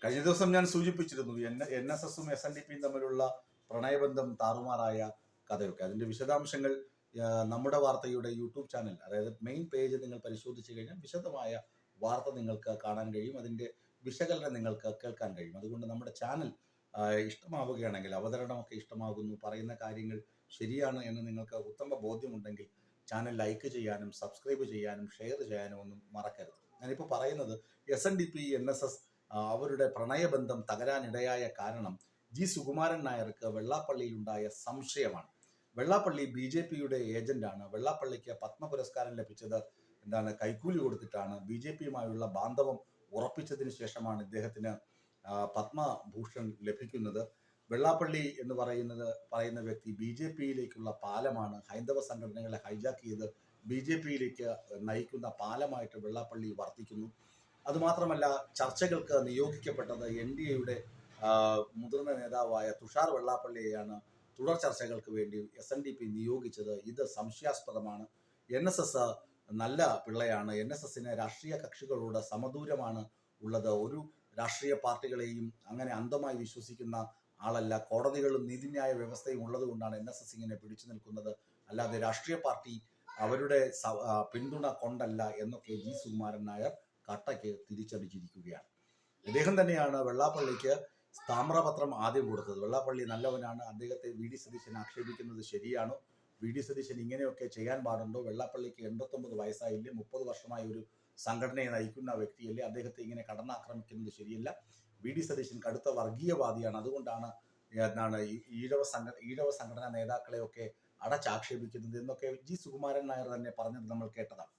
കഴിഞ്ഞ ദിവസം ഞാൻ സൂചിപ്പിച്ചിരുന്നു NSSും SNDPയും തമ്മിലുള്ള പ്രണയബന്ധം താറുമാറായ കഥയൊക്കെ. അതിന്റെ വിശദാംശങ്ങൾ നമ്മുടെ വാർത്തയുടെ യൂട്യൂബ് ചാനൽ, അതായത് മെയിൻ പേജ് നിങ്ങൾ പരിശോധിച്ചു കഴിഞ്ഞാൽ വിശദമായ വാർത്ത നിങ്ങൾക്ക് കാണാൻ കഴിയും. അതിന്റെ വിശകലനം നിങ്ങൾക്ക് കേൾക്കാൻ കഴിയും. അതുകൊണ്ട് നമ്മുടെ ചാനൽ ഇഷ്ടമാവുകയാണെങ്കിൽ, അവതരണമൊക്കെ ഇഷ്ടമാകുന്നു, പറയുന്ന കാര്യങ്ങൾ ശരിയാണ് എന്ന് നിങ്ങൾക്ക് ഉത്തമ ബോധ്യമുണ്ടെങ്കിൽ ചാനൽ ലൈക്ക് ചെയ്യാനും സബ്സ്ക്രൈബ് ചെയ്യാനും ഷെയർ ചെയ്യാനും ഒന്നും മറക്കരുത്. ഞാനിപ്പോൾ പറയുന്നത് SNDP NSS അവരുടെ പ്രണയബന്ധം തകരാനിടയായ കാരണം സുകുമാരൻ നായർക്ക് വെള്ളാപ്പള്ളിയിലുണ്ടായ സംശയമാണ്. വെള്ളാപ്പള്ളി BJPയുടെ ഏജന്റാണ്. വെള്ളാപ്പള്ളിക്ക് പത്മ പുരസ്കാരം ലഭിച്ചത് കൈക്കൂലി കൊടുത്തിട്ടാണ്. BJPയുമായുള്ള ബാന്ധവം ഉറപ്പിച്ചതിന് ശേഷമാണ് ഇദ്ദേഹത്തിന് പത്മഭൂഷൺ ലഭിക്കുന്നത്. വെള്ളാപ്പള്ളി എന്ന് പറയുന്ന വ്യക്തി BJPയിലേക്കുള്ള പാലമാണ്. ഹൈന്ദവ സംഘടനകളെ ഹൈജാക്ക് ചെയ്ത് BJPയിലേക്ക് നയിക്കുന്ന പാലമായിട്ട് വെള്ളാപ്പള്ളി വർത്തിക്കുന്നു. അതുമാത്രമല്ല, ചർച്ചകൾക്ക് നിയോഗിക്കപ്പെട്ടത് NDAയുടെ മുതിർന്ന നേതാവായ തുഷാർ വെള്ളാപ്പള്ളിയെയാണ് തുടർ ചർച്ചകൾക്ക് വേണ്ടി SNDP നിയോഗിച്ചത്. ഇത് സംശയാസ്പദമാണ്. NSS നല്ല പിള്ളയാണ്. NSSന് രാഷ്ട്രീയ കക്ഷികളോട് സമദൂരമാണ് ഉള്ളത്. ഒരു രാഷ്ട്രീയ പാർട്ടികളെയും അങ്ങനെ അന്ധമായി വിശ്വസിക്കുന്ന ആളല്ല. കോടതികളും നീതിന്യായ വ്യവസ്ഥയും ഉള്ളത് കൊണ്ടാണ് NSS ഇങ്ങനെ പിടിച്ചു നിൽക്കുന്നത്. അല്ലാതെ രാഷ്ട്രീയ പാർട്ടി അവരുടെ പിന്തുണ കൊണ്ടല്ല എന്നൊക്കെ സുകുമാരൻ നായർ കട്ടയ്ക്ക് തിരിച്ചടിച്ചിരിക്കുകയാണ്. ഇദ്ദേഹം തന്നെയാണ് വെള്ളാപ്പള്ളിക്ക് താമ്രപത്രം ആദ്യം കൊടുത്തത്. വെള്ളാപ്പള്ളി നല്ലവനാണ്, അദ്ദേഹത്തെ VD സതീശൻ ആക്ഷേപിക്കുന്നത് ശരിയാണോ? VD സതീശൻ ഇങ്ങനെയൊക്കെ ചെയ്യാൻ പാടുണ്ടോ? വെള്ളാപ്പള്ളിക്ക് 89 വയസ്സായില്ലേ? 30 വർഷമായി ഒരു സംഘടനയെ നയിക്കുന്ന വ്യക്തിയല്ലേ? അദ്ദേഹത്തെ ഇങ്ങനെ കടന്നാക്രമിക്കുന്നത് ശരിയല്ല. VD സതീശൻ കടുത്ത വർഗീയവാദിയാണ്. അതുകൊണ്ടാണ് ഈഴവ സംഘടനാ നേതാക്കളെയൊക്കെ അടച്ചാക്ഷേപിക്കുന്നത് എന്നൊക്കെ സുകുമാരൻ നായർ തന്നെ പറഞ്ഞത് നമ്മൾ കേട്ടതാണ്.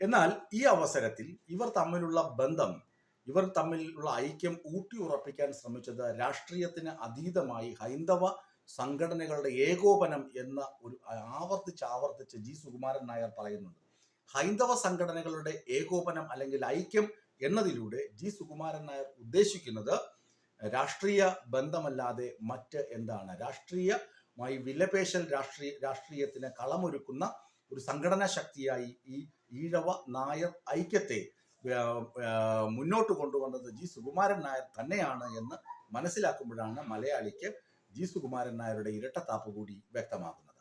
എന്നാൽ ഈ അവസരത്തിൽ ഇവർ തമ്മിലുള്ള ഐക്യം ഊട്ടി ഉറപ്പിക്കാൻ ശ്രമിച്ചത് രാഷ്ട്രീയത്തിന് അതീതമായി ഹൈന്ദവ സംഘടനകളുടെ ഏകോപനം എന്ന ഒരു ആവർത്തിച്ച് സുകുമാരൻ നായർ പറയുന്നുണ്ട്. ഹൈന്ദവ സംഘടനകളുടെ ഏകോപനം അല്ലെങ്കിൽ ഐക്യം എന്നതിലൂടെ സുകുമാരൻ നായർ ഉദ്ദേശിക്കുന്നത് രാഷ്ട്രീയ ബന്ധമല്ലാതെ മറ്റ് എന്താണ്? രാഷ്ട്രീയമായി വിലപേശൽ രാഷ്ട്രീയത്തിന് കളമൊരുക്കുന്ന ഒരു സംഘടനാ ശക്തിയായി ഈ ഈഴവ നായർ ഐക്യത്തെ മുന്നോട്ട് കൊണ്ടുവന്നത് സുകുമാരൻ നായർ തന്നെയാണ് എന്ന് മനസ്സിലാക്കുമ്പോഴാണ് മലയാളിക്ക് സുകുമാരൻ നായരുടെ ഇരട്ടത്താപ്പ് കൂടി വ്യക്തമാകുന്നത്.